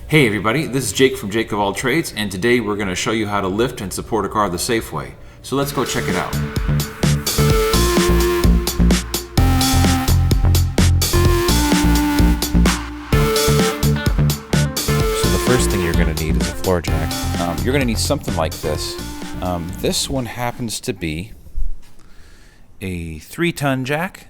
Hey everybody, this is Jake from Jake of All Trades, and today we're going to show you how to lift and support a car the safe way. So let's go check it out. So the first thing you're going to need is a floor jack. You're going to need something like this. This one happens to be a 3-ton jack.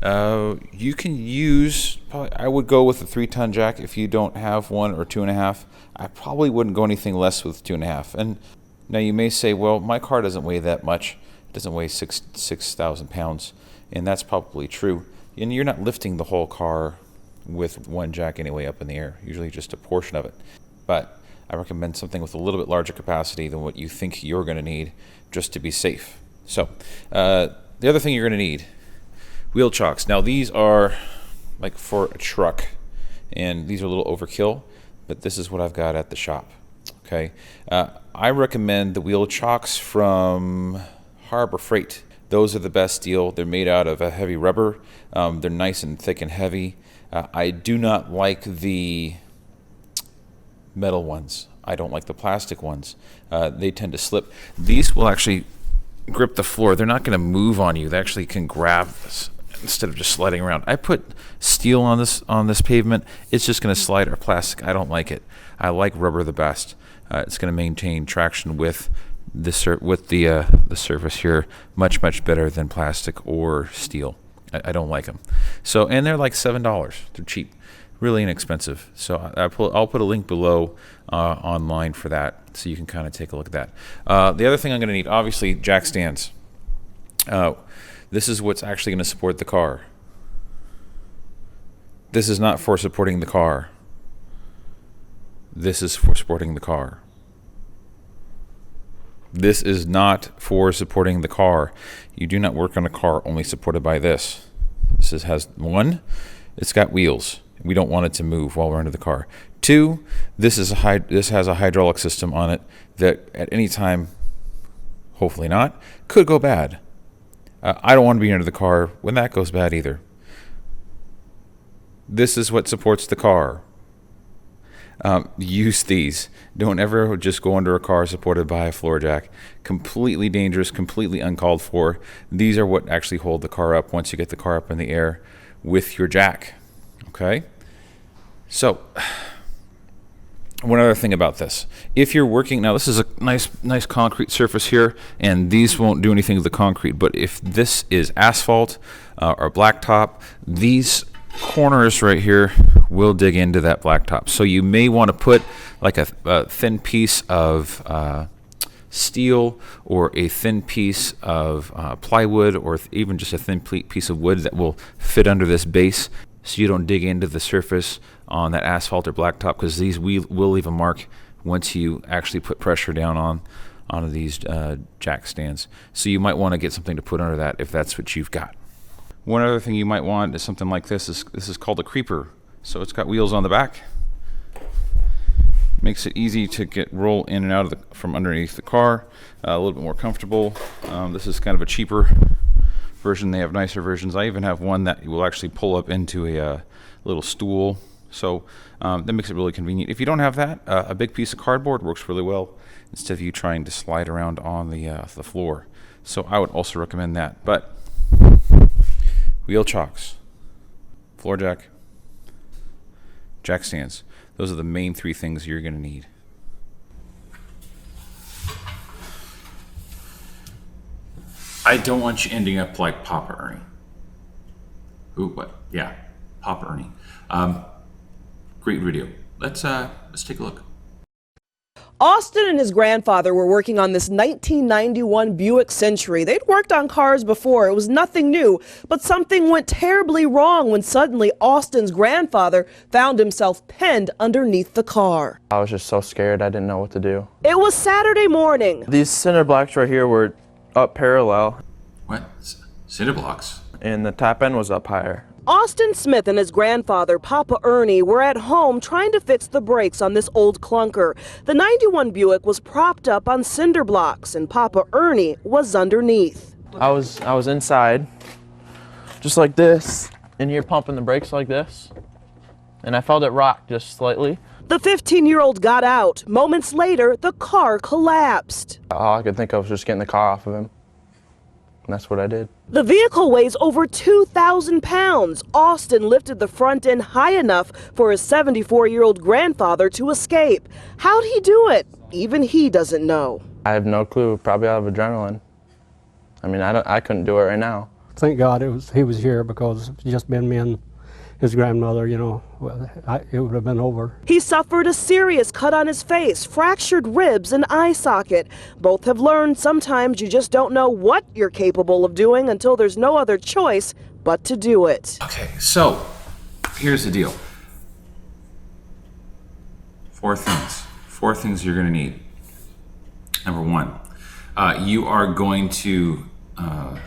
You can use, I would go with a 3-ton jack if you don't have one, or 2.5. I probably wouldn't go anything less with 2.5. And now you may say, well, my car doesn't weigh that much. It doesn't weigh 6,000 pounds. And that's probably true. And you're not lifting the whole car with one jack anyway up in the air, usually just a portion of it. But I recommend something with a little bit larger capacity than what you think you're going to need, just to be safe. So the other thing you're going to need, wheel chocks. Now these are like for a truck, and these are a little overkill, but this is what I've got at the shop. Okay, I recommend the wheel chocks from Harbor Freight. Those are the best deal. They're made out of a heavy rubber. They're nice and thick and heavy. I do not like the metal ones. I don't like the plastic ones. They tend to slip. These will actually grip the floor. They're not going to move on you. They actually can grab this instead of just sliding around. I put steel on this pavement. It's just going to slide, or plastic. I don't like it. I like rubber the best. It's going to maintain traction with the surface here much better than plastic or steel. I don't like them. So, and they're like $7. They're cheap, really inexpensive. So I'll put a link below online for that, so you can kind of take a look at that. The other thing I'm going to need, obviously, jack stands. This is what's actually going to support the car. This is not for supporting the car. This is for supporting the car. This is not for supporting the car. You do not work on a car only supported by this. This has one, it's got wheels. We don't want it to move while we're under the car. 2, this has a hydraulic system on it that at any time, hopefully not, could go bad. I don't want to be under the car when that goes bad either. This is what supports the car. Use these. Don't ever just go under a car supported by a floor jack. Completely dangerous, completely uncalled for. These are what actually hold the car up once you get the car up in the air with your jack. Okay? So, one other thing about this. If you're working, now this is a nice concrete surface here, and these won't do anything to the concrete, but if this is asphalt or blacktop, these corners right here will dig into that blacktop. So you may want to put like a thin piece of steel, or a thin piece of plywood, or even just a thin piece of wood that will fit under this base, so you don't dig into the surface on that asphalt or blacktop, because these will leave a mark once you actually put pressure down onto these jack stands. So you might want to get something to put under that if that's what you've got. One other thing you might want is something like this. This is called a creeper. So it's got wheels on the back. Makes it easy to roll in and out of from underneath the car. A little bit more comfortable. This is kind of a cheaper version. They have nicer versions. I even have one that will actually pull up into a little stool. So that makes it really convenient. If you don't have that, a big piece of cardboard works really well instead of you trying to slide around on the floor. So I would also recommend that. But wheel chocks, floor jack, jack stands. Those are the main 3 things you're going to need. I don't want you ending up like Papa Ernie. Ooh, what? Yeah, Papa Ernie. Great video. Let's take a look. Austin and his grandfather were working on this 1991 Buick Century. They'd worked on cars before. It was nothing new, but something went terribly wrong when suddenly Austin's grandfather found himself penned underneath the car. I was just so scared. I didn't know what to do. It was Saturday morning. These cinder blocks right here were up parallel. What? Cinder blocks? And the top end was up higher. Austin Smith and his grandfather, Papa Ernie, were at home trying to fix the brakes on this old clunker. The 91 Buick was propped up on cinder blocks, and Papa Ernie was underneath. I was inside, just like this, and you're pumping the brakes like this. and I felt it rock just slightly. The 15-year-old got out. Moments later, the car collapsed. All I could think of was just getting the car off of him. And that's what I did. The vehicle weighs over 2,000 pounds. Austin lifted the front end high enough for his 74-year-old grandfather to escape. How'd he do it? Even he doesn't know. I have no clue, probably out of adrenaline. I mean, I couldn't do it right now. Thank God he was here, because it's just been me and his grandmother, you know, it would have been over. He suffered a serious cut on his face, fractured ribs, and eye socket. Both have learned sometimes you just don't know what you're capable of doing until there's no other choice but to do it. Okay, so here's the deal. Four things you're going to need. Number one, you are going to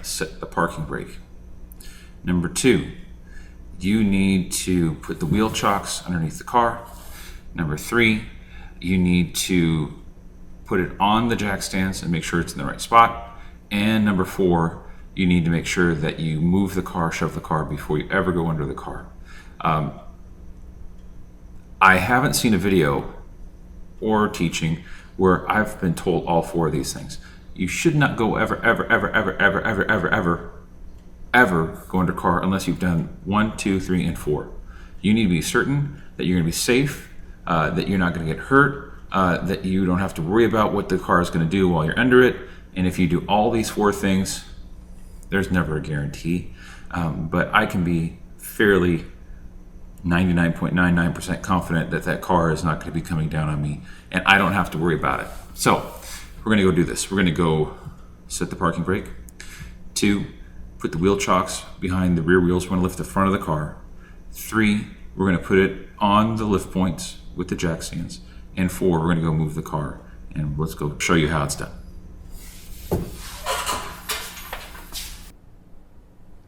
set the parking brake. Number two, you need to put the wheel chocks underneath the car. Number three, you need to put it on the jack stands and make sure it's in the right spot. And number four, you need to make sure that you move the car, shove the car before you ever go under the car. I haven't seen a video or teaching where I've been told all four of these things. You should not go ever go under car unless you've done 1, 2, 3, and 4. You need to be certain that you're going to be safe, that you're not going to get hurt, that you don't have to worry about what the car is going to do while you're under it. And if you do all these four things, there's never a guarantee. But I can be fairly 99.99% confident that that car is not going to be coming down on me, and I don't have to worry about it. So we're going to go do this. We're going to go set the parking brake. 2, put the wheel chocks behind the rear wheels. We're going to lift the front of the car. 3, we're going to put it on the lift points with the jack stands. And 4, we're going to go move the car, and let's go show you how it's done.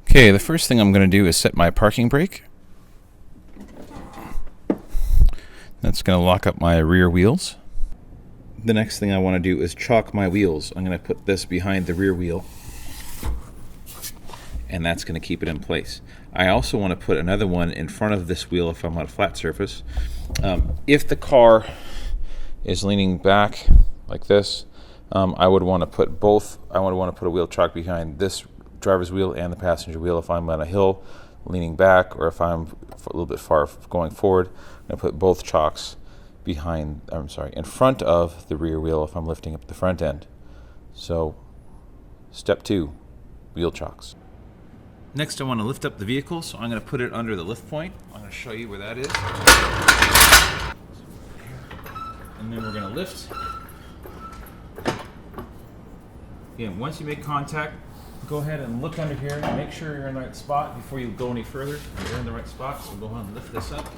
Okay, the first thing I'm going to do is set my parking brake. That's going to lock up my rear wheels. The next thing I want to do is chock my wheels. I'm going to put this behind the rear wheel, and that's going to keep it in place. I also want to put another one in front of this wheel if I'm on a flat surface. If the car is leaning back like this, I would want to put both. I would want to put a wheel chock behind this driver's wheel and the passenger wheel if I'm on a hill leaning back, or if I'm a little bit far going forward. I'm going to put both chocks in front of the rear wheel if I'm lifting up the front end. So, step 2, wheel chocks. Next, I want to lift up the vehicle, so I'm going to put it under the lift point. I'm going to show you where that is. And then we're going to lift. Again, once you make contact, go ahead and look under here and make sure you're in the right spot before you go any further. You're in the right spot, so go ahead and lift this up.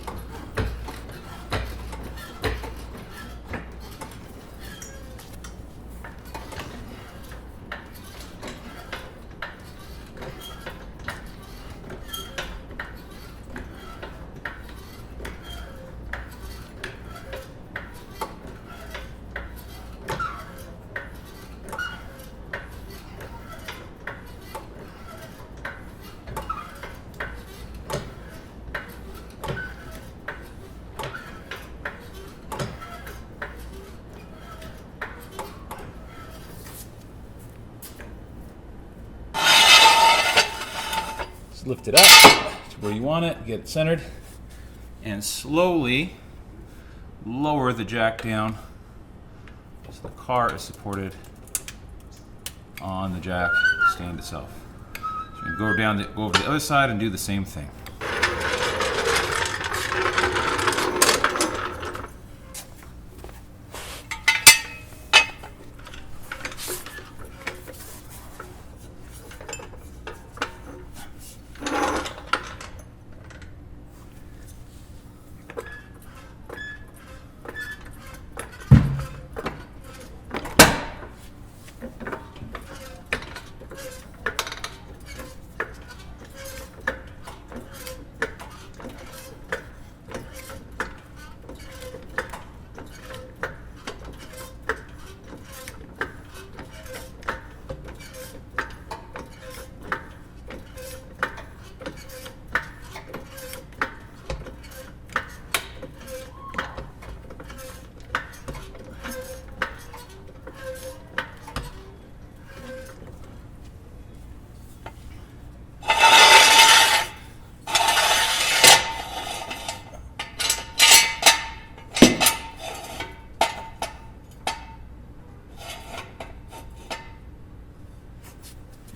Lift it up to where you want it, get it centered, and slowly lower the jack down so the car is supported on the jack stand itself. So you can go over to the other side and do the same thing.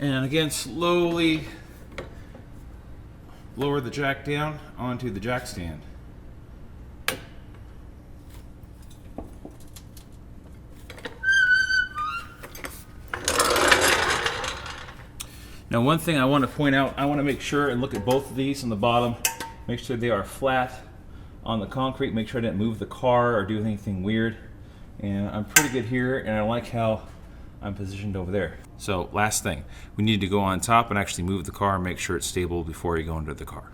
And again, slowly lower the jack down onto the jack stand. Now, one thing I want to point out, I want to make sure and look at both of these on the bottom, make sure they are flat on the concrete, make sure I didn't move the car or do anything weird. And I'm pretty good here, and I like how I'm positioned over there. So last thing, we need to go on top and actually move the car and make sure it's stable before you go into the car.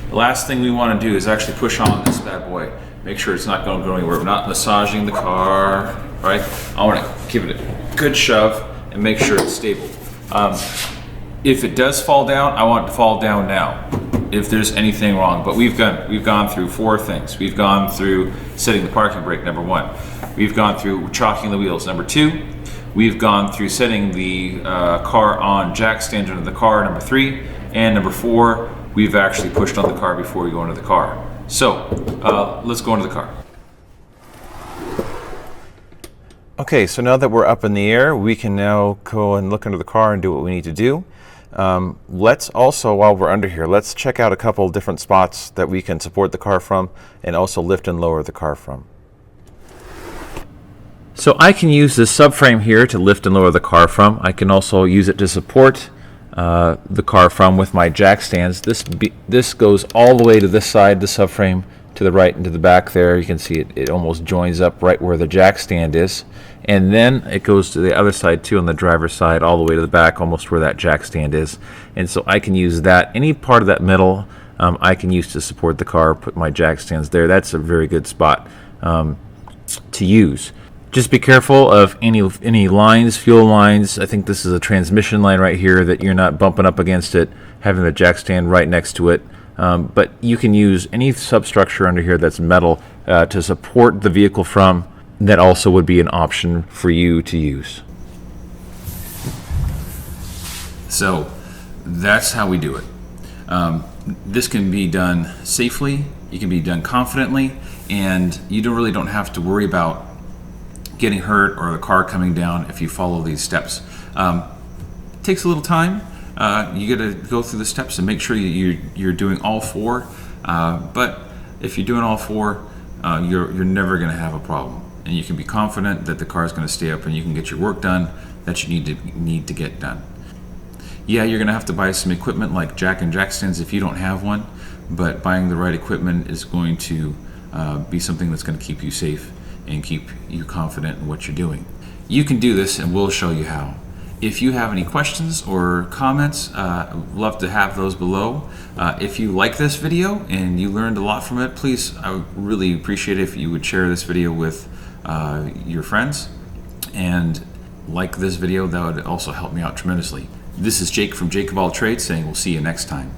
The last thing we want to do is actually push on this bad boy. Make sure it's not going to go anywhere. We're not massaging the car, right? I want to give it a good shove and make sure it's stable. If it does fall down, I want it to fall down now, if there's anything wrong. But we've gone through 4 things. We've gone through setting the parking brake, number 1. We've gone through chalking the wheels, number 2. We've gone through setting the car on jack stand under the car, number 3. And number 4, we've actually pushed on the car before we go into the car. So let's go into the car. Okay, so now that we're up in the air, we can now go and look under the car and do what we need to do. Let's also, while we're under here, let's check out a couple different spots that we can support the car from and also lift and lower the car from. So I can use this subframe here to lift and lower the car from. I can also use it to support the car from with my jack stands. This goes all the way to this side, the subframe, to the right and to the back there. You can see it almost joins up right where the jack stand is. And then it goes to the other side too, on the driver's side, all the way to the back, almost where that jack stand is. And so I can use that, any part of that middle, I can use to support the car, put my jack stands there. That's a very good spot to use. Just be careful of any lines, fuel lines. I think this is a transmission line right here, that you're not bumping up against it, having the jack stand right next to it. But you can use any substructure under here that's metal to support the vehicle from. That also would be an option for you to use. So that's how we do it. This can be done safely, it can be done confidently, and you really don't have to worry about getting hurt or the car coming down if you follow these steps. It takes a little time. You got to go through the steps and make sure you're doing all 4. But if you're doing all 4, you're never going to have a problem, and you can be confident that the car is going to stay up and you can get your work done that you need to get done. Yeah, you're going to have to buy some equipment like jack and jack stands if you don't have one, but buying the right equipment is going to be something that's going to keep you safe and keep you confident in what you're doing. You can do this, and we'll show you how. If you have any questions or comments, love to have those below. If you like this video and you learned a lot from it, please, I would really appreciate it if you would share this video with your friends and like this video. That would also help me out tremendously. This is Jake from Jake of All Trades saying we'll see you next time.